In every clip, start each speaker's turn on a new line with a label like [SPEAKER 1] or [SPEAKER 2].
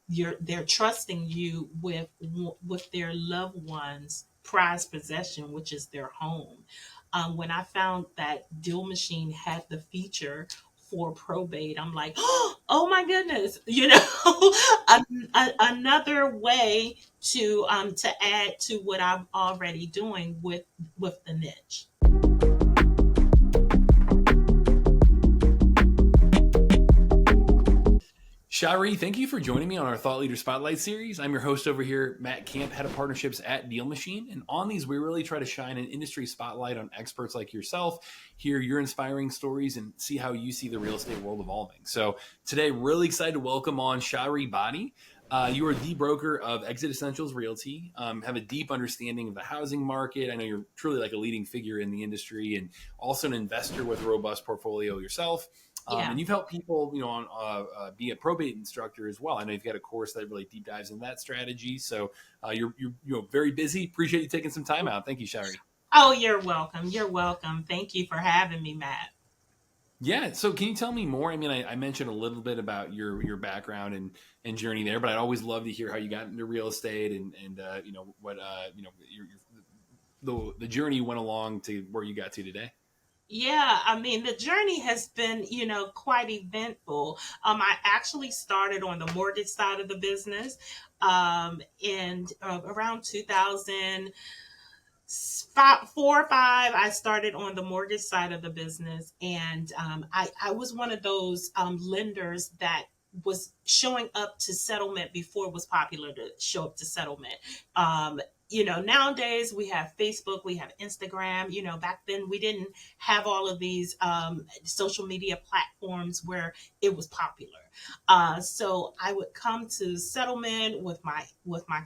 [SPEAKER 1] they're trusting you with their loved ones prized possession, which is their home. When I found that DealMachine had the feature for probate, I'm like, oh my goodness, another way to add to what I'm already doing with the niche.
[SPEAKER 2] Sharee, thank you for joining me on our Thought Leader Spotlight series. I'm your host over here, Matt Camp, head of partnerships at DealMachine. And on these, we really try to shine an industry spotlight on experts like yourself, hear your inspiring stories, and see how you see the real estate world evolving. So today, really excited to welcome on Sharee Body. You are the broker of Exit Essentials Realty, have a deep understanding of the housing market. I know you're truly like a leading figure in the industry and also an investor with a robust portfolio yourself.
[SPEAKER 1] Yeah.
[SPEAKER 2] And you've helped people, on be a probate instructor as well. I know you've got a course that really deep dives in that strategy. So you're very busy. Appreciate you taking some time out. Thank you, Sharee.
[SPEAKER 1] Oh, you're welcome. You're welcome. Thank you for having me, Matt.
[SPEAKER 2] Yeah. So can you tell me more? I mean, I mentioned a little bit about your background and journey there, but I'd always love to hear how you got into real estate and what the journey you went along to where you got to today.
[SPEAKER 1] Yeah, I mean, the journey has been, quite eventful. I actually started on the mortgage side of the business in around 2004 or 5. I started on the mortgage side of the business, and I was one of those lenders that was showing up to settlement before it was popular to show up to settlement. Um, Nowadays we have Facebook, we have Instagram. Back then we didn't have all of these social media platforms where it was popular. So I would come to settlement with my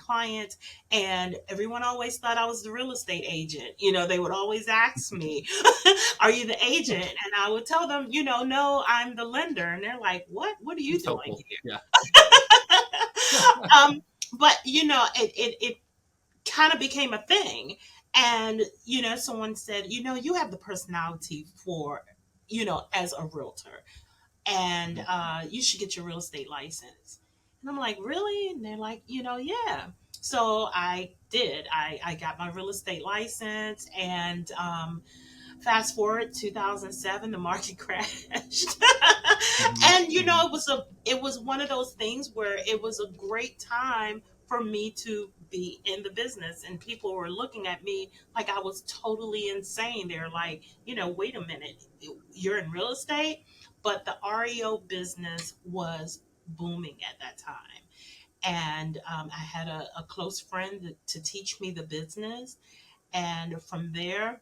[SPEAKER 1] clients, and everyone always thought I was the real estate agent. They would always ask me, "Are you the agent?" And I would tell them, "No, I'm the lender." And they're like, "What? What are you
[SPEAKER 2] It's
[SPEAKER 1] doing
[SPEAKER 2] helpful.
[SPEAKER 1] here?"
[SPEAKER 2] Yeah.
[SPEAKER 1] But it kind of became a thing. And, someone said, you have the personality for, as a realtor, and you should get your real estate license. And I'm like, really? And they're like, yeah. So I did. I got my real estate license, and fast forward 2007, the market crashed.
[SPEAKER 2] Hmm.
[SPEAKER 1] And
[SPEAKER 2] Hmm.
[SPEAKER 1] it was one of those things where it was a great time for me to be in the business, and people were looking at me like I was totally insane. They're like, wait a minute, you're in real estate? But the REO business was booming at that time. And I had a close friend to teach me the business. And from there,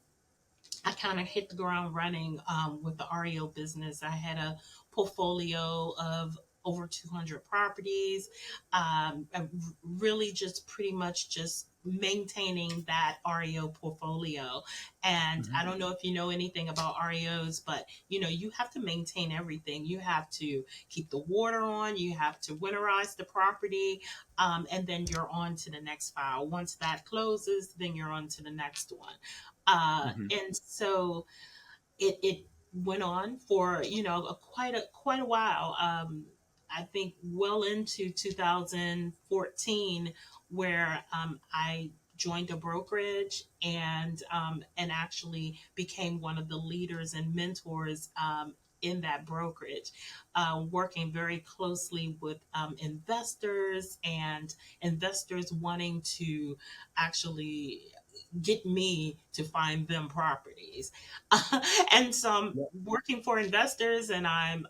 [SPEAKER 1] I kind of hit the ground running with the REO business. I had a portfolio of over 200 properties, really just pretty much just maintaining that REO portfolio. And I
[SPEAKER 2] Hmm.
[SPEAKER 1] don't know if you know anything about REOs, but you have to maintain everything. You have to keep the water on, you have to winterize the property, and then you're on to the next file. Once that closes, then you're on to the next one.
[SPEAKER 2] Hmm.
[SPEAKER 1] And so it went on for quite a while. I think well into 2014, where I joined a brokerage, and actually became one of the leaders and mentors in that brokerage, working very closely with investors, and investors wanting to actually get me to find them properties. And so I'm working for investors, and I'm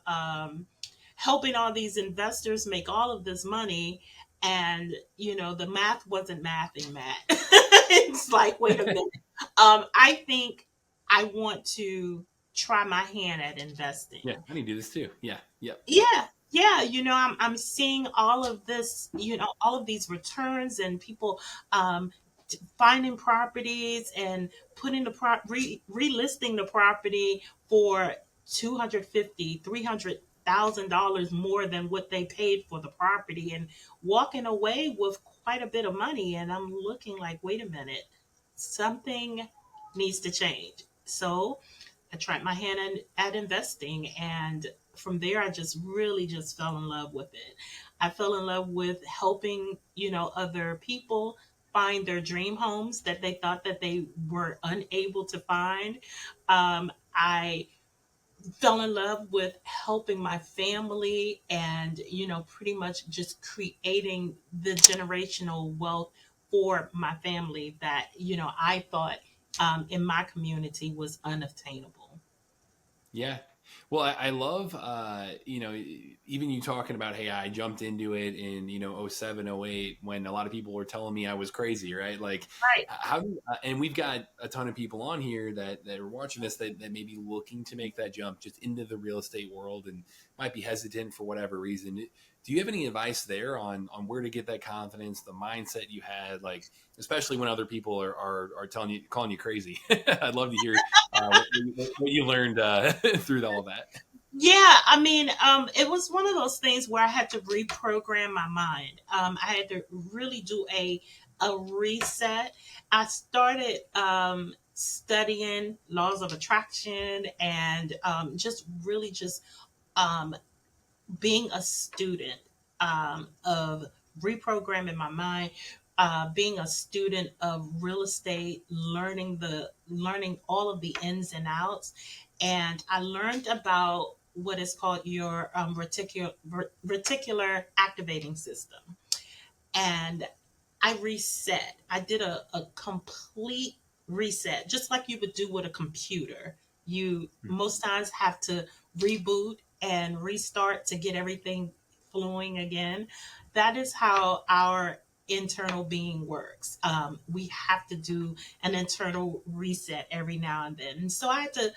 [SPEAKER 1] helping all these investors make all of this money. And, the math wasn't mathing, Matt. It's like, wait a minute. I think I want to try my hand at
[SPEAKER 2] Yeah.
[SPEAKER 1] investing.
[SPEAKER 2] I need to do this too. Yeah. Yep.
[SPEAKER 1] Yeah, yeah, I'm seeing all of this, all of these returns, and people finding properties and putting relisting the property for 250, $300,000 more than what they paid for the property, and walking away with quite a bit of money. And I'm looking like, wait a minute, something needs to change. So I tried my hand at investing, and from there I just really just fell in love with it. I fell in love with helping, other people find their dream homes that they thought that they were unable to find. I fell in love with helping my family and, pretty much just creating the generational wealth for my family that, I thought in my community was unattainable.
[SPEAKER 2] Yeah. Well, I love, even you talking about, hey, I jumped into it in, '07, '08 when a lot of people were telling me I was crazy, right? Like,
[SPEAKER 1] Right.
[SPEAKER 2] how do, and we've got a ton of people on here that are watching this that may be looking to make that jump just into the real estate world and might be hesitant for whatever reason. Do you have any advice there on where to get that confidence, the mindset you had, like, especially when other people are telling you, calling you crazy? I'd love to hear what you learned through all of that.
[SPEAKER 1] Yeah, I mean, it was one of those things where I had to reprogram my mind. I had to really do a reset. I started studying laws of attraction and just really just um, being a student of reprogramming my mind, being a student of real estate, learning all of the ins and outs, and I learned about what is called your reticular activating system, and I reset. I did a complete reset, just like you would do with a computer. You most times have to reboot and restart to get everything flowing again. That is how our internal being works. We have to do an internal reset every now and then. And so I had to,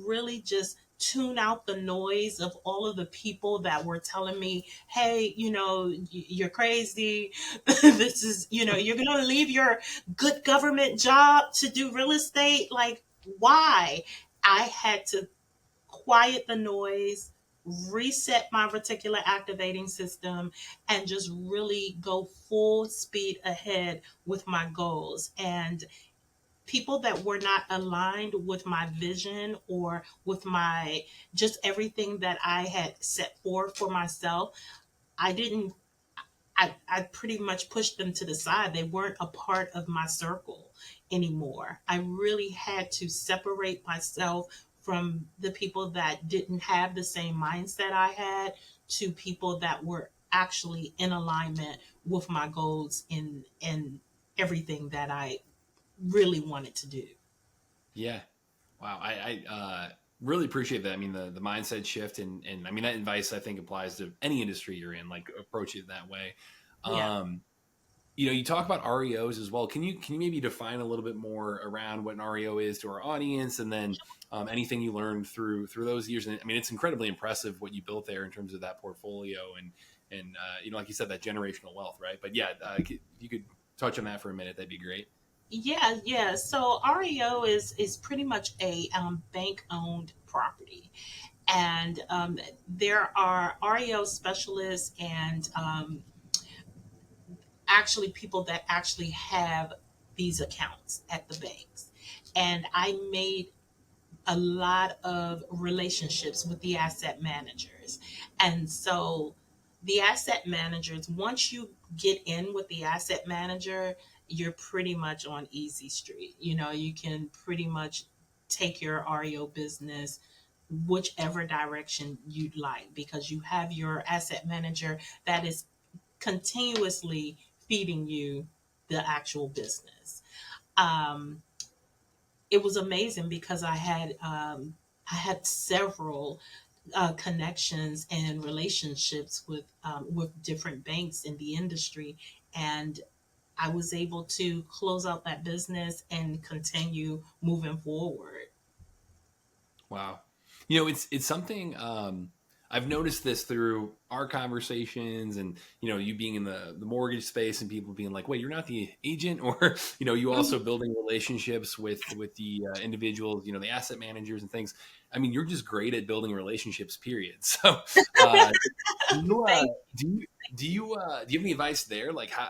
[SPEAKER 1] really just tune out the noise of all of the people that were telling me, hey, you're crazy. This is, you're going to leave your good government job to do real estate. Like, why? I had to quiet the noise, reset my reticular activating system, and just really go full speed ahead with my goals. And people that were not aligned with my vision or with my just everything that I had set forth for myself, I didn't I pretty much pushed them to the side. They weren't a part of my circle anymore. I really had to separate myself from the people that didn't have the same mindset I had to people that were actually in alignment with my goals in everything that I really wanted to do.
[SPEAKER 2] Yeah. Wow. I really appreciate that. I mean, the mindset shift and I mean, that advice I think applies to any industry you're in, like approach it that way.
[SPEAKER 1] Yeah.
[SPEAKER 2] Um, you talk about REOs as well. Can you maybe define a little bit more around what an REO is to our audience, and then anything you learned through those years? And I mean, it's incredibly impressive what you built there in terms of that portfolio and like you said, that generational wealth, right? But yeah, if you could touch on that for a minute, that'd be great.
[SPEAKER 1] Yeah, yeah. So REO is pretty much a bank owned property, and there are REO specialists and actually people that actually have these accounts at the banks. And I made a lot of relationships with the asset managers. And so the asset managers, once you get in with the asset manager, you're pretty much on easy street. You can pretty much take your REO business whichever direction you'd like because you have your asset manager that is continuously feeding you the actual business. Um, it was amazing because I had several connections and relationships with different banks in the industry, and I was able to close out that business and continue moving forward.
[SPEAKER 2] Wow. It's something I've noticed this through our conversations and you being in the mortgage space and people being like, "Wait, you're not the agent," or you also building relationships with the individuals, the asset managers and things. I mean, you're just great at building relationships, period. So, uh, do you uh,
[SPEAKER 1] Thank
[SPEAKER 2] do you have any advice there, like how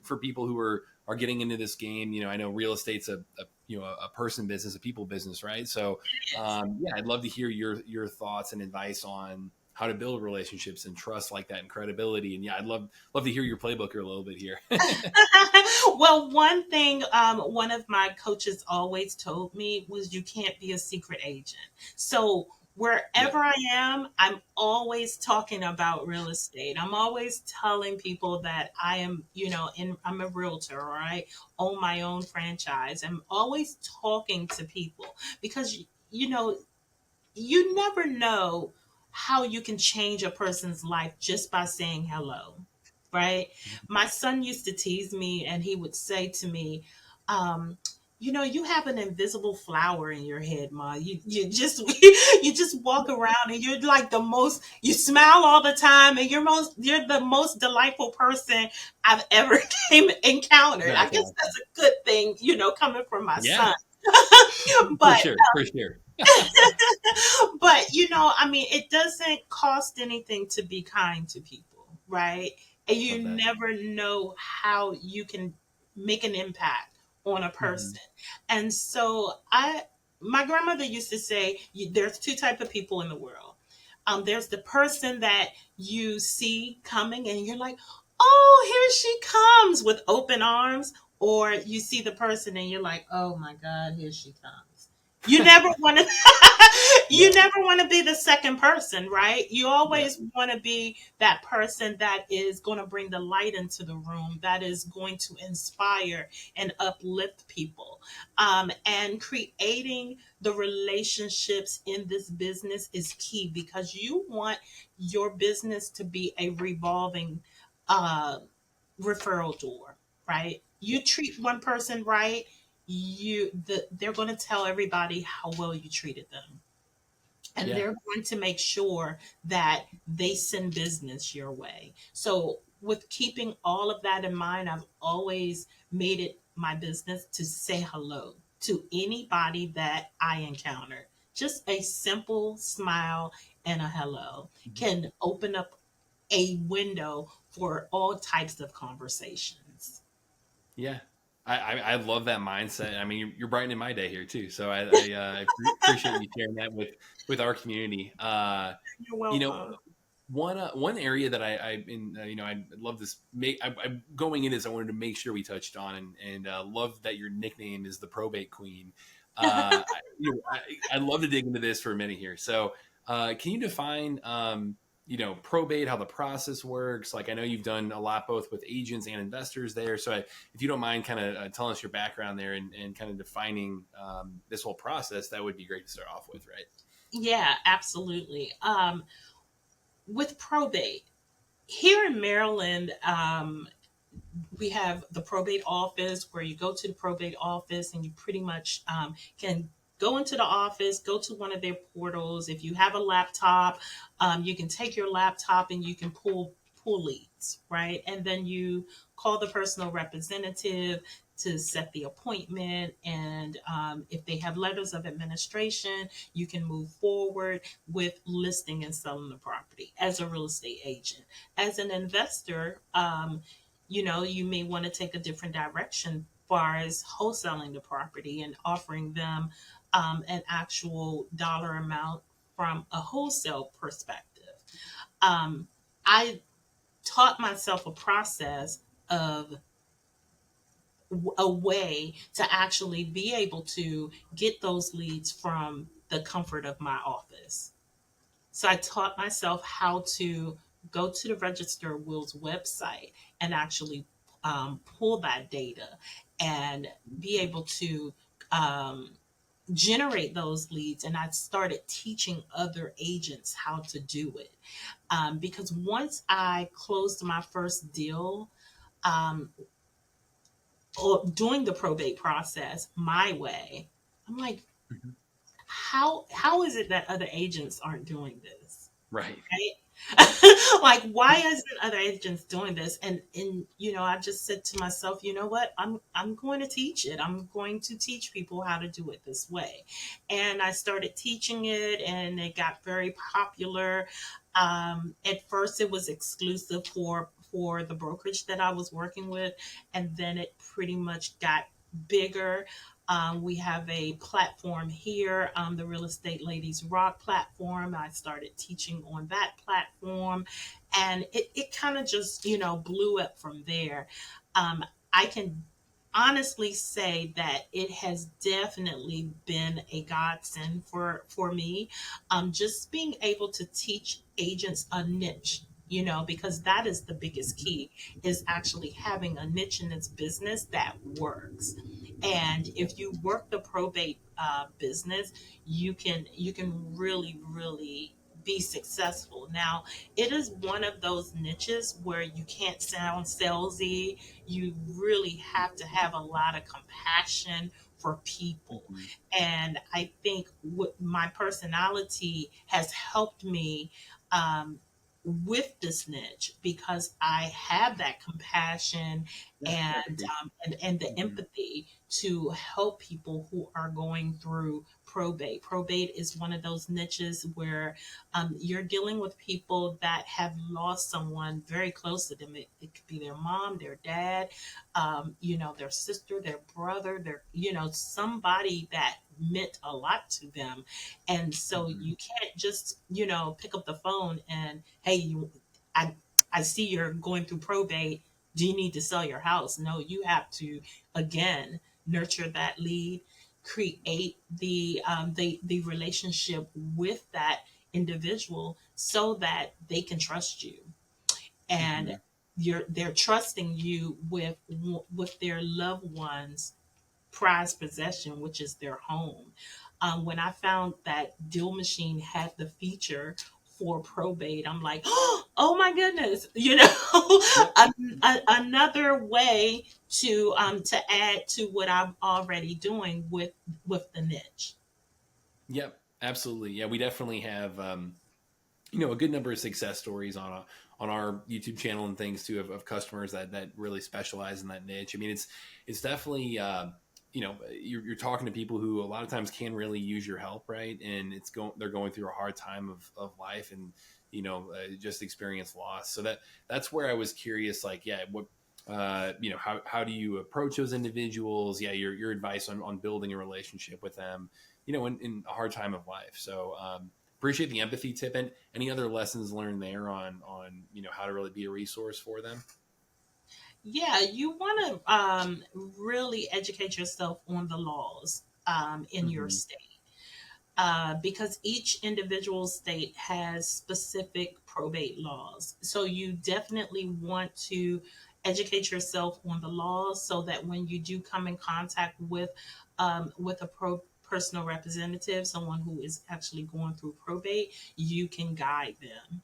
[SPEAKER 2] for people who are getting into this game? I know real estate's a person business, a people business, right? So
[SPEAKER 1] you.
[SPEAKER 2] yeah, I'd love to hear your thoughts and advice on how to build relationships and trust like that and credibility. And yeah, I'd love to hear your playbook a little bit here.
[SPEAKER 1] Well, one thing one of my coaches always told me was you can't be a secret agent. So
[SPEAKER 2] Yep.
[SPEAKER 1] wherever I am, I'm always talking about real estate. I'm always telling people that I am, I'm a realtor, or I own my own franchise. I'm always talking to people because, you never know how you can change a person's life just by saying hello, right? My son used to tease me and he would say to me, you have an invisible flower in your head, Ma. You just you just walk around and you're like you smile all the time and you're the most delightful person I've ever encountered. I
[SPEAKER 2] That's
[SPEAKER 1] guess
[SPEAKER 2] awesome.
[SPEAKER 1] that's a good thing, coming from my
[SPEAKER 2] Yeah,
[SPEAKER 1] son.
[SPEAKER 2] for
[SPEAKER 1] but
[SPEAKER 2] sure, for sure.
[SPEAKER 1] but I mean, it doesn't cost anything to be kind to people, right? And you
[SPEAKER 2] Love that.
[SPEAKER 1] never know how you can make an impact on a
[SPEAKER 2] Hmm.
[SPEAKER 1] person. And so my grandmother used to say, there's two type of people in the world. There's the person that you see coming and you're like, oh, here she comes with open arms. Or you see the person and you're like, oh my God, here she comes. You never want to you
[SPEAKER 2] Yeah,
[SPEAKER 1] never want to be the second person, right? You
[SPEAKER 2] yeah,
[SPEAKER 1] always want to be that person that is going to bring the light into the room, that is going to inspire and uplift people. And creating the relationships in this business is key because you want your business to be a revolving uh, referral door, right?
[SPEAKER 2] yeah,
[SPEAKER 1] You treat one person right, they're going to tell everybody how well you treated them, and
[SPEAKER 2] yeah,
[SPEAKER 1] they're going to make sure that they send business your way. So, with keeping all of that in mind, I've always made it my business to say hello to anybody that I encounter. Just a simple smile and a hello
[SPEAKER 2] mhm,
[SPEAKER 1] can open up a window for all types of conversations.
[SPEAKER 2] yeah. I love that mindset. I mean, you're brightening my day here too. So I appreciate you sharing that with our community.
[SPEAKER 1] You're
[SPEAKER 2] You know,
[SPEAKER 1] welcome.
[SPEAKER 2] one area that I love this. I going in is I wanted to make sure we touched on and love that your nickname is the Probate Queen. I'd love to dig into this for a minute here. So, can you define probate, how the process works? Like, I know you've done a lot both with agents and investors there. So, if you don't mind, kind of telling us your background there and kind of defining this whole process, that would be great to start off with, right?
[SPEAKER 1] Yeah, absolutely. With probate, here in Maryland, we have the probate office where you go to the probate office and you pretty much can go into the office, go to one of their portals. If you have a laptop, you can take your laptop and you can pull leads, right? And then you call the personal representative to set the appointment. And if they have letters of administration, you can move forward with listing and selling the property as a real estate agent. As an investor, you may want to take a different direction far as wholesaling the property and offering them an actual dollar amount from a wholesale perspective. Um, I taught myself a process of a way to actually be able to get those leads from the comfort of my office. So I taught myself how to go to the Register of Wills website and actually pull that data and be able to um, generate those leads. And I started teaching other agents how to do it. Because once I closed my first deal, um, or doing the probate process my way, I'm like,
[SPEAKER 2] Mhm.
[SPEAKER 1] how is it that other agents aren't doing this?
[SPEAKER 2] Right.
[SPEAKER 1] Right? Like, why isn't other agents doing this? And I just said to myself, you know what? I'm going to teach it. I'm going to teach people how to do it this way. And I started teaching it, and it got very popular. At first, it was exclusive for the brokerage that I was working with, and then it pretty much got bigger. We have a platform here, the Real Estate Ladies Rock platform. I started teaching on that platform, and it kind of just, blew up from there. Um, I can honestly say that it has definitely been a godsend for me. Just being able to teach agents a niche, because that is the biggest
[SPEAKER 2] Mhm.
[SPEAKER 1] key, is actually having a niche in its business that works. And if you work the probate business, you can really really be successful. Now, it is one of those niches where you can't sound salesy. You really have to have a lot of compassion for people.
[SPEAKER 2] Mhm.
[SPEAKER 1] And I think what my personality has helped me um, with this niche, because I have that compassion and the
[SPEAKER 2] Mhm.
[SPEAKER 1] empathy to help people who are going through probate. Probate is one of those niches where you're dealing with people that have lost someone very close to them. It could be their mom, their dad, their sister, their brother, somebody that meant a lot to them. And so
[SPEAKER 2] Mhm.
[SPEAKER 1] you can't just, pick up the phone and, hey, I, I see you're going through probate. Do you need to sell your house? No, you have to, again, nurture that lead, create the relationship with that individual so that they can trust you, and
[SPEAKER 2] Mhm.
[SPEAKER 1] they're trusting you with their loved ones prized possession, which is their home. When I found that DealMachine had the feature for probate, I'm like, oh my goodness,
[SPEAKER 2] Yep.
[SPEAKER 1] another way to add to what I'm already doing with the niche.
[SPEAKER 2] Yep. Absolutely. Yeah, we definitely have a good number of success stories on our YouTube channel and things too of customers that really specialize in that niche. I mean, it's definitely you're talking to people who a lot of times can really use your help, right? And they're going through a hard time of life and just experience loss. So that's where I was curious, like, yeah, what how do you approach those individuals? Yeah, your advice on building a relationship with them, in a hard time of life. So appreciate the empathy tip. And any other lessons learned there on how to really be a resource for them?
[SPEAKER 1] Yeah, you want to really educate yourself on the laws in your
[SPEAKER 2] Mm-hmm.
[SPEAKER 1] state, because each individual state has specific probate laws. So you definitely want to educate yourself on the laws so that when you do come in contact with a personal representative, someone who is actually going through probate, you can guide them.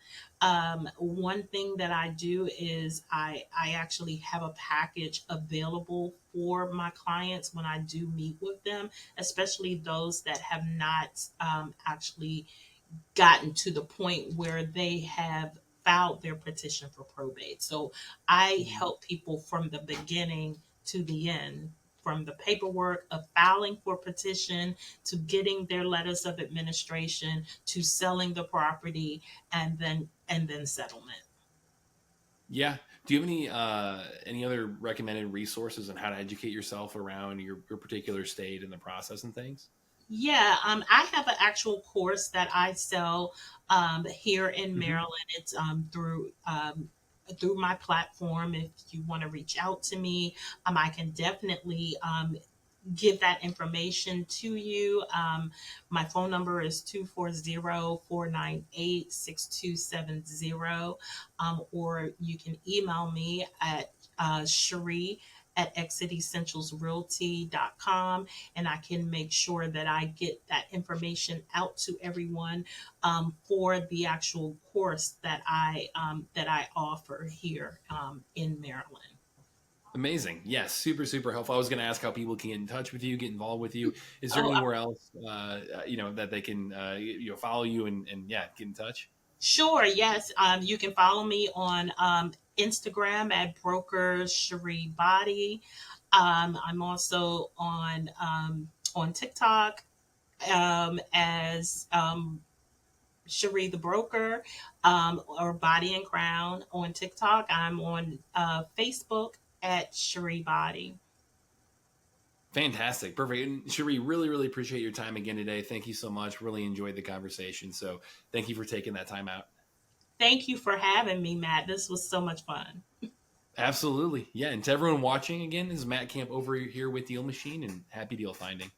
[SPEAKER 1] One thing that I do is I actually have a package available for my clients when I do meet with them, especially those that have not actually gotten to the point where they have filed their petition for probate. So I
[SPEAKER 2] Mm-hmm.
[SPEAKER 1] help people from the beginning to the end, from the paperwork of filing for petition to getting their letters of administration to selling the property and then settlement.
[SPEAKER 2] Yeah. Do you have any other recommended resources on how to educate yourself around your particular state and the process and things?
[SPEAKER 1] Yeah, I have an actual course that I sell here in
[SPEAKER 2] Mm-hmm.
[SPEAKER 1] Maryland. It's through my platform. If you want to reach out to me, I can definitely give that information to you. My phone number is 240-498-6270. Or you can email me at Sharee at exitessentialsrealty.com, and I can make sure that I get that information out to everyone for the actual course that I offer here in Maryland.
[SPEAKER 2] Amazing. Yes, super, super helpful. I was going to ask how people can get in touch with you, get involved with you. Is there
[SPEAKER 1] Oh,
[SPEAKER 2] anywhere else, that they can, follow you and yeah, get in touch?
[SPEAKER 1] sure, yes. You can follow me on Instagram at Broker Sharee Body. I'm also on TikTok as Sharee the Broker, or Body and Crown on TikTok. I'm on Facebook at Sharee Body.
[SPEAKER 2] Fantastic. Perfect. And Sharee, really, really appreciate your time again today. Thank you so much. Really enjoyed the conversation. So thank you for taking that time out.
[SPEAKER 1] Thank you for having me, Matt. This was so much fun.
[SPEAKER 2] Absolutely. Yeah. And to everyone watching again, this is Matt Camp over here with Deal Machine, and happy deal finding.